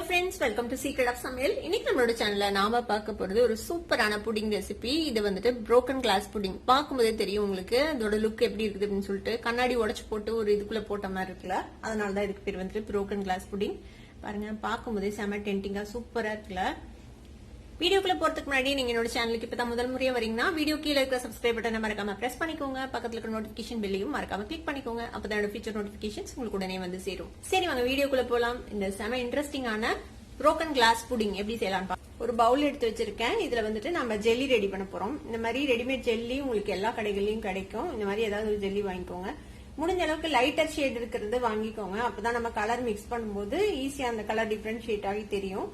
friends, welcome to Secret of Samayal. இன்னைக்கு நம்மளோட சேனல்ல நாம பார்க்க போறது ஒரு சூப்பரான புடிங் ரெசிபி. இது வந்துட்டு broken glass புடிங். பாக்கும்போதே தெரியும் உங்களுக்கு அதோட லுக் எப்படி இருக்குது அப்படினு சொல்லிட்டு. கண்ணாடி உடைச்சு போட்டு ஒரு இதுக்குள்ள போட்ட மாதிரி இருக்குல. அதனால தான் இதுக்கு பேர் வந்துட்டு broken glass புடிங். பாருங்க பாக்கும்போதே செம டெம்டிங்கா சூப்பரா இருக்குல. வீடியோக்குள்ள போறதுக்கு முன்னாடி நீங்க என்னோட சேனலுக்கு இப்பதான் முதல் முறையா வரீங்கன்னா வீடியோ கீழ இருக்கிற சப்ஸ்கிரைப் பட்டனை மறக்காம பிரஸ் பண்ணிக்கோங்க. பக்கத்துல இருக்கிற நோட்டிபிகேஷன் பெல்லையும் மறக்காம கிளிக் பண்ணிக்கோங்க. அப்பதான் என்னோட ஃபியூச்சர் நோட்டிபிகேஷன்ஸ் உங்களுக்கு உடனே வந்து சேரும். சரி வாங்க வீடியோக்குள்ள போலாம். இந்த செம இன்ட்ரெஸ்டிங்கான broken glass புடிங் எப்படி செய்யலாம். ஒரு பவுல் எடுத்து வச்சிருக்கேன். இதுல வந்துட்டு நம்ம ஜெல்லி ரெடி பண்ண போறோம். இந்த மாதிரி ரெடிமேட் ஜெல்லி உங்களுக்கு எல்லா கடைகள்லயும் கிடைக்கும். இந்த மாதிரி ஏதாவது ஒரு ஜெல்லி வாங்கிக்கோங்க. முடிஞ்ச அளவுக்கு லைட்டர் ஷேட் இருக்கிறது வாங்கிக்கோங்க. அப்பதான் நம்ம கலர் மிக்ஸ் பண்ணும்போது ஈஸியா அந்த கலர் டிஃபரன்ஷியேட் ஆகி தெரியும்.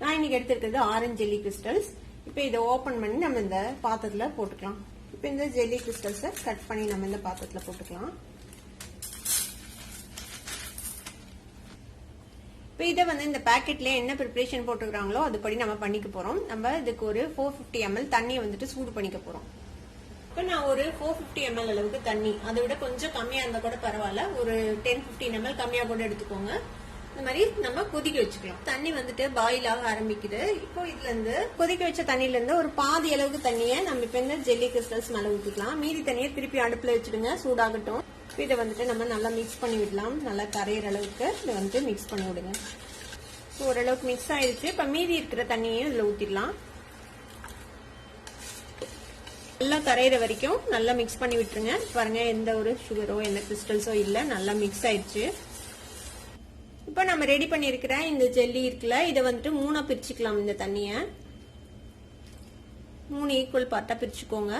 நான் இன்னைக்கு எடுத்திருக்கிறது ஆரஞ்சு ஜெல்லி கிறிஸ்டல்ஸ். இப்போ இதை ஓபன் பண்ணி நம்ம இந்த பாத்திரத்துல போட்டுக்கலாம். இப்போ இந்த ஜெல்லி கிறிஸ்டல்ஸை கட் பண்ணி நம்ம இந்த பாத்திரத்துல போட்டுக்கலாம். இப்போ இதை வந்து இந்த பேக்கெட்ல என்ன ப்ரிப்பரேஷன் போட்டுக்கிறாங்களோ அதுபடி நம்ம பண்ணிக்க போறோம். நம்ம இதுக்கு ஒரு 450 ml தண்ணியை வந்துட்டு சூடு பண்ணிக்க போறோம். இப்போ நான் ஒரு 450 ml அளவுக்கு தண்ணி, அதை விட கொஞ்சம் கம்மியா இருந்தா கூட பரவாயில்ல, ஒரு 10-15 ml கம்மியா கூட எடுத்துக்கோங்க. இந்த மாதிரி நம்ம கொதிக்க வச்சுக்கலாம். தண்ணி வந்துட்டு பாயில் ஆக ஆரம்பிக்குது. இப்போ இதுல இருந்து கொதிக்க வச்ச தண்ணியில இருந்து ஒரு பாதி அளவுக்கு தண்ணியை நம்ம இப்ப இந்த ஜெல்லி கிறிஸ்டல்ஸ் மேல ஊத்திக்கலாம். மீதி தண்ணியை திருப்பி அடுப்புல வச்சுடுங்க, சூடாகட்டும். இதை வந்துட்டு நம்ம நல்லா மிக்ஸ் பண்ணி விடலாம். நல்லா கரையிற அளவுக்கு இதை வந்துட்டு மிக்ஸ் பண்ணி விடுங்க. ஓரளவுக்கு மிக்ஸ் ஆயிடுச்சு. இப்ப மீதி இருக்கிற தண்ணியையும் இதுல ஊத்திடலாம். நல்லா கரையிற வரைக்கும் நல்லா மிக்ஸ் பண்ணி விட்டுருங்க. பாருங்க எந்த ஒரு சுகரோ எந்த கிறிஸ்டல்ஸோ இல்ல, நல்லா மிக்ஸ் ஆயிடுச்சு. இப்ப நம்ம ரெடி பண்ணிருக்கிற இந்த ஜெல்லி இருக்குல்ல, இதை வந்துட்டு 3 பிரிச்சுக்கலாம். இந்த தண்ணிய 3 ஈக்குவல் பார்ட்டா பிரிச்சுக்கோங்க.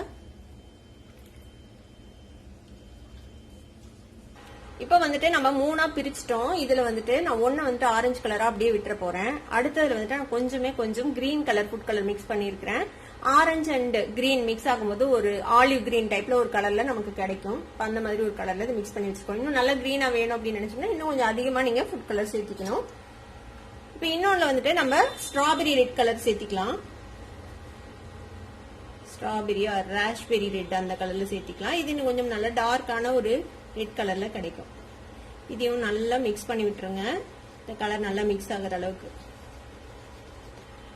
இப்ப வந்துட்டு நம்ம 3 பிரிச்சிட்டோம். இதுல வந்துட்டு நான் ஒண்ணு வந்துட்டு ஆரஞ்சு கலரா அப்படியே விட்டுற போறேன். அடுத்ததுல வந்துட்டு நான் கொஞ்சம் green colour food colour mix பண்ணிருக்கிறேன். ஆரஞ்சு அண்ட் கிரீன் மிக்ஸ் ஆகும்போது ஒரு ஆலிவ் கிரீன் டைப்ல ஒரு கலர்ல நமக்கு கிடைக்கும். அந்த மாதிரி ஒரு கலர்ல இதை மிக்ஸ் பண்ணி வச்சுக்கோங்க. இன்னும் நல்லா கிரீனா வேணும் அப்படின்னு நினைச்சோம்னா இன்னும் கொஞ்சம் அதிகமா நீங்க ஃபுட் கலர் சேர்த்திக்கணும். இப்ப இன்னொன்னு வந்துட்டு நம்ம ஸ்ட்ராபெரி ரெட் கலர் சேர்த்திக்கலாம். ஸ்ட்ராபெரி ராஸ்பெரி ரெட் அந்த கலர்ல சேர்த்திக்கலாம். இது இன்னும் கொஞ்சம் நல்லா டார்க்கான ஒரு ரெட் கலர்ல கிடைக்கும். இதையும் நல்லா மிக்ஸ் பண்ணி விட்டுருங்க. இந்த கலர் நல்லா மிக்ஸ் ஆகுற அளவுக்கு.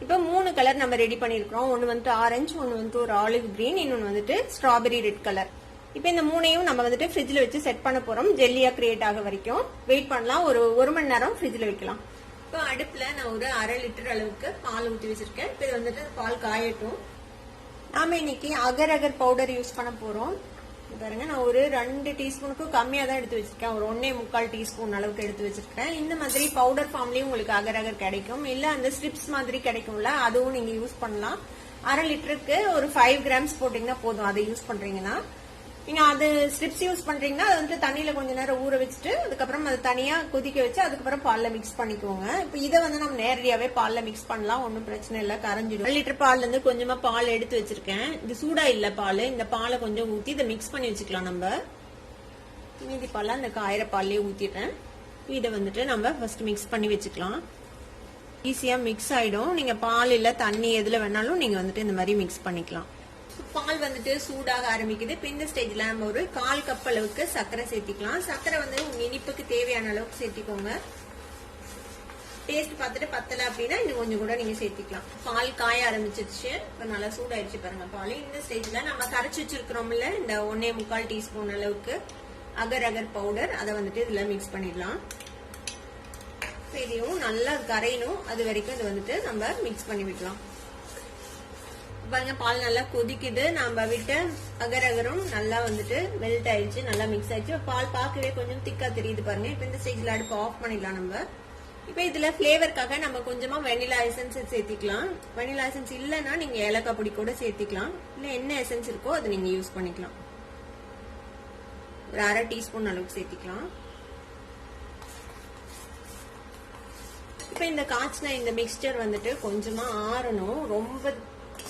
இப்ப 3 கலர் நம்ம ரெடி பண்ணிருக்கோம். ஒன்னு வந்துட்டு ஆரஞ்சு, ஒன்னு வந்துட்டு ஒரு ஆலிவ் கிரீன், இன்னொன்னு வந்துட்டு ஸ்ட்ராபெரி ரெட் கலர். இப்ப இந்த 3ஐயும் நம்ம வந்துட்டு ஃப்ரிட்ஜ்ல வச்சு செட் பண்ண போறோம். ஜெல்லியா கிரியேட் ஆக வரைக்கும் வெயிட் பண்ணலாம். ஒரு மணி நேரம் ஃப்ரிட்ஜ்ல வைக்கலாம். இப்போ அடுப்புல நான் ஒரு 1/2 லிட்டர் அளவுக்கு பால் ஊற்றி வச்சிருக்கேன். இப்ப இது வந்துட்டு பால் காயட்டும். நாம இன்னைக்கு அகர் அகர் பவுடர் யூஸ் பண்ண போறோம். பாருங்க நான் ஒரு 2 டீஸ்பூனுக்கும் கம்மியா தான் எடுத்து வச்சிருக்கேன். ஒரு 1.25 டீஸ்பூன் அளவுக்கு எடுத்து வச்சிருக்கேன். இந்த மாதிரி பவுடர் ஃபார்ம்லயும் உங்களுக்கு அகர் அகர் கிடைக்கும். இல்ல அந்த ஸ்ட்ரிப்ஸ் மாதிரி கிடைக்கும்ல, அதுவும் நீங்க யூஸ் பண்ணலாம். 1/2 லிட்டருக்கு ஒரு 5 கிராம்ஸ் போட்டீங்கன்னா போதும். அதை யூஸ் பண்றீங்கன்னா நீங்க அது ஸ்ட்ரிப்ஸ் யூஸ் பண்றீங்கன்னா அது வந்து தண்ணியில கொஞ்ச நேரம் ஊற வச்சுட்டு அதுக்கப்புறம் அதை தனியா கொதிக்க வச்சு அதுக்கப்புறம் பால்ல மிக்ஸ் பண்ணிக்கோங்க. இப்ப இதை வந்து நம்ம நேரடியாவே பால்ல மிக்ஸ் பண்ணலாம். ஒன்னும் பிரச்சனை இல்ல, கரைஞ்சிடும். 1 லிட்டர் பால்ல இருந்து கொஞ்சமா பால் எடுத்து வச்சிருக்கேன். இது சூடா இல்ல பால். இந்த பாலை கொஞ்சம் ஊத்தி இதை மிக்ஸ் பண்ணி வச்சுக்கலாம். நம்ம மீதி பால்ல இந்த காயிற பால்லயே ஊத்திடுறேன். இதை வந்துட்டு நம்ம ஃபர்ஸ்ட் மிக்ஸ் பண்ணி வச்சுக்கலாம். ஈஸியா மிக்ஸ் ஆயிடும். நீங்க பால் இல்ல தண்ணி எதுல வேணாலும் நீங்க வந்துட்டு இந்த மாதிரி மிக்ஸ் பண்ணிக்கலாம். பால் வந்துட்டு சூடாக ஆரம்பிக்குது. இப்ப இந்த ஸ்டேஜ்ல நம்ம ஒரு 1/4 கப் அளவுக்கு சர்க்கரை சேர்த்திக்கலாம். சர்க்கரை வந்து உங்க இனிப்புக்கு தேவையான அளவுக்கு சேர்த்திக்கோங்க. டேஸ்ட் பார்த்துட்டு பத்தல அப்படின்னா இன்னும் கொஞ்சம் கூட நீங்க சேர்த்திக்கலாம். பால் காய ஆரம்பிச்சிருச்சு. இப்ப நல்லா சூடாயிடுச்சு பாருங்க பால். இந்த ஸ்டேஜ்ல நம்ம கரைச்சி வச்சிருக்கிறோம்ல இந்த 1.25 டீஸ்பூன் அளவுக்கு அகர் அகர் பவுடர், அதை வந்துட்டு இதுல மிக்ஸ் பண்ணிடலாம். இதையும் நல்லா கரையணும். அது வரைக்கும் இது வந்துட்டு நம்ம மிக்ஸ் பண்ணி விடலாம். பாருங்க பால் நல்லா கொதிக்குது. நம்ம விட்டு அகர் அகரும் நல்லா வந்துட்டு மெல்ட் ஆயிடுச்சு, நல்லா மிக்ஸ் ஆயிடுச்சு. பால் பார்க்கவே கொஞ்சம் திக்கா தெரியுது பாருங்க. இப்ப இந்த ஸ்டேஜ்ல அடுப்பு ஆஃப் பண்ணிடலாம். நம்ம இப்ப இதுல பிளேவருக்காக நம்ம கொஞ்சமா வெனிலா எசன்ஸ் சேர்த்திக்கலாம். வெனிலா எசன்ஸ் இல்லைன்னா நீங்க ஏலக்காய் பொடி கூட சேர்த்திக்கலாம். இல்ல என்ன எசன்ஸ் இருக்கோ அதை நீங்க யூஸ் பண்ணிக்கலாம். ஒரு 1/2 டீஸ்பூன் அளவுக்கு சேர்த்திக்கலாம். இப்ப இந்த காய்ச்சின இந்த மிக்ஸ்சர் வந்துட்டு கொஞ்சமா ஆறணும். ரொம்ப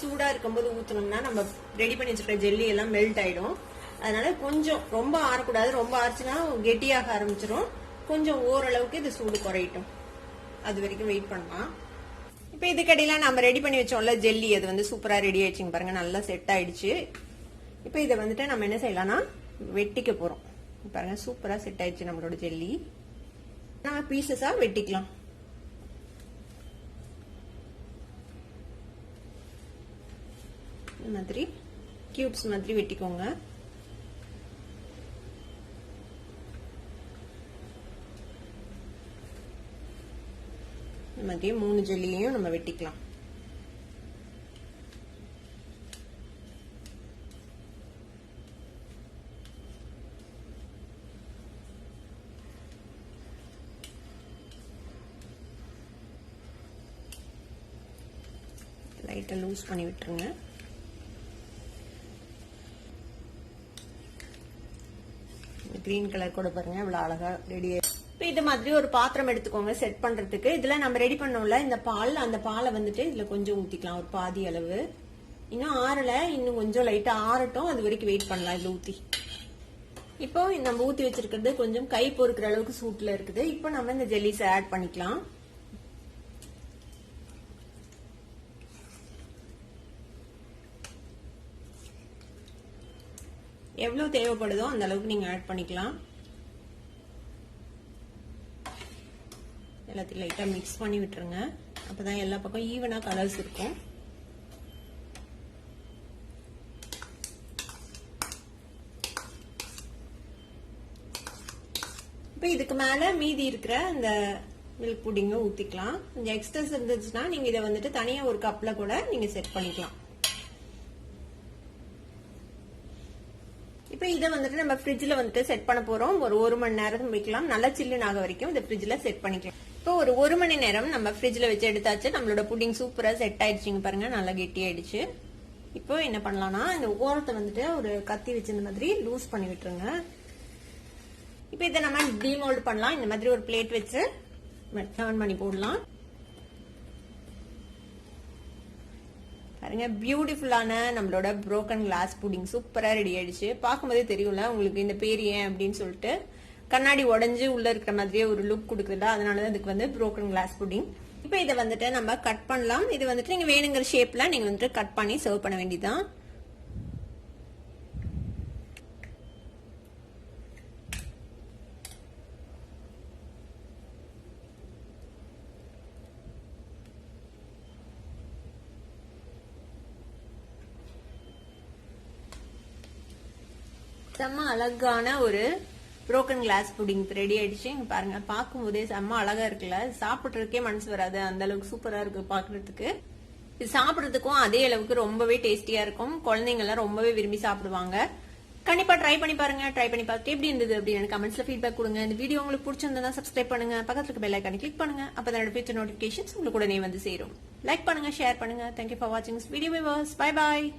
சூடா இருக்கும்போது ஊத்தணும்னா நம்ம ரெடி பண்ணி வச்சிருக்க ஜெல்லி எல்லாம் மெல்ட் ஆயிடும். அதனால கொஞ்சம் ரொம்ப ஆறக்கூடாது. ரொம்ப ஆச்சுன்னா கெட்டியாக ஆரம்பிச்சிடும். கொஞ்சம் ஓரளவுக்கு இது சூடு குறையட்டும். அது வரைக்கும் வெயிட் பண்ணலாம். இப்ப இதுக்கடையில நம்ம ரெடி பண்ணி வச்சோம்ல ஜெல்லி, அது வந்து சூப்பரா ரெடி ஆயிடுச்சுங்க பாருங்க. நல்லா செட் ஆயிடுச்சு. இப்ப இதை வந்துட்டு நம்ம என்ன செய்யலாம்னா வெட்டிக்க போறோம். பாருங்க சூப்பரா செட் ஆயிடுச்சு நம்மளோட ஜெல்லி. நம்ம பீசஸா வெட்டிக்கலாம். இந்த மாதிரி கியூப்ஸ் மாதிரி வெட்டிக்கோங்க. இந்த மாதிரி 3 ஜெல்லியையும் நம்ம வெட்டிக்கலாம். லைட்டா லூஸ் பண்ணி விட்டுருங்க. கிரீன் கலர் கூட பாருங்க இவ்வளவு அழகா ரெடி. இப்போ இது மாதிரி ஒரு பாத்திரம் எடுத்துக்கோங்க செட் பண்றதுக்கு. இதுல நம்ம ரெடி பண்ணோம்ல இந்த பால், அந்த பாலை வந்துட்டு இதுல கொஞ்சம் ஊத்திக்கலாம், ஒரு பாதி அளவு. இன்னும் ஆறல, இன்னும் கொஞ்சம் லைட்டா ஆறட்டும், அது வரைக்கும் வெயிட் பண்ணலாம் இதுல ஊத்தி. இப்போ நம்ம ஊத்தி வச்சிருக்கிறது கொஞ்சம் கை பொறுக்கிற அளவுக்கு சூட்ல இருக்குது. இப்போ நம்ம இந்த ஜெல்லிஸ் ஆட் பண்ணிக்கலாம். எவ்வளவு தேவைப்படுதோ அந்த அளவுக்கு நீங்க ஆட் பண்ணிக்கலாம். எல்லாத்தையும் லைட்டா மிக்ஸ் பண்ணி விட்டுருங்க. அப்பதான் எல்லா பக்கம் ஈவனா கலர்ஸ் இருக்கும். இப்ப இதுக்கு மேல மீதி இருக்கிற இந்த மில்க் புடிங்க ஊத்திக்கலாம். கொஞ்சம் எக்ஸ்ட்ராஸ் இருந்துச்சுன்னா நீங்க இதை வந்துட்டு தனியா ஒரு கப்ல கூட நீங்க செட் பண்ணிக்கலாம். இப்போ இதை வந்துட்டு நம்ம ஃப்ரிட்ஜ்ல வந்துட்டு செட் பண்ண போறோம். ஒரு 1 மணி நேரம் வைக்கலாம். நல்லா சில்லுன்னு ஆக வரைக்கும் இந்த ஃப்ரிட்ஜ்ல செட் பண்ணிக்கலாம். இப்போ ஒரு 1 மணி நேரம் நம்ம ஃப்ரிட்ஜ்ல வச்சு எடுத்தாச்சு. நம்மளோட புட்டிங் சூப்பரா செட் ஆயிடுச்சுங்க பாருங்க, நல்லா கெட்டி ஆயிடுச்சு. இப்போ என்ன பண்ணலாம்னா இந்த ஓரத்தை வந்துட்டு ஒரு கத்தி வச்சு இந்த மாதிரி லூஸ் பண்ணி விட்டுருங்க. இப்போ இதை நம்ம டிமோல்ட் பண்ணலாம். இந்த மாதிரி ஒரு பிளேட் வச்சு டர்ன் பண்ணி போடலாம். பாருங்க பியூட்டிஃபுல்லான நம்மளோட புரோக்கன் கிளாஸ் புடிங் சூப்பரா ரெடி ஆயிடுச்சு. பார்க்கும்போதே தெரியும்ல உங்களுக்கு இந்த பேர் ஏன் அப்படின்னு சொல்லிட்டு. கண்ணாடி உடஞ்சு உள்ள இருக்கிற மாதிரியே ஒரு லுக் கொடுக்குதுல, அதனாலதான் இதுக்கு வந்து புரோக்கன் கிளாஸ் புடிங். இப்போ இதை வந்துட்டு நம்ம கட் பண்ணலாம். இது வந்துட்டு நீங்க வேணுங்கிற ஷேப்ல நீங்க வந்துட்டு கட் பண்ணி சர்வ் பண்ண வேண்டியதுதான். செம்ம அழகான ஒரு புரோக்கன் கிளாஸ் புடிங் ரெடி ஆயிடுச்சு. பாருங்க பார்க்கும் போதே செம்ம அழகா இருக்குல்ல, சாப்பிட்றதுக்கே மனசு வராது, அந்த அளவுக்கு சூப்பரா இருக்கு பாக்குறதுக்கு. இது சாப்பிட்றதுக்கும் அதே அளவுக்கு ரொம்பவே டேஸ்டியா இருக்கும். குழந்தைங்க எல்லாம் ரொம்பவே விரும்பி சாப்பிடுவாங்க. கண்டிப்பா ட்ரை பண்ணி பாருங்க. ட்ரை பண்ணி பார்த்துட்டு எப்படி இருந்தது அப்படின்னு கமெண்ட்ஸ்ல ஃபீட்பேக் கொடுங்க. இந்த வீடியோ உங்களுக்கு பிடிச்சிருந்தா சப்ஸ்கிரைப் பண்ணுங்க, பக்கத்துல இருக்க பெல் ஐகானை கிளிக் பண்ணுங்க. அப்பதான் ஃபியூச்சர் நோட்டிபிகேஷன்ஸ் உங்களுக்கு உடனே வந்து சேரும். லைக் பண்ணுங்க, ஷேர் பண்ணுங்க. தேங்க்யூ ஃபார் வாட்சிங் திஸ் வீடியோ. Bye bye.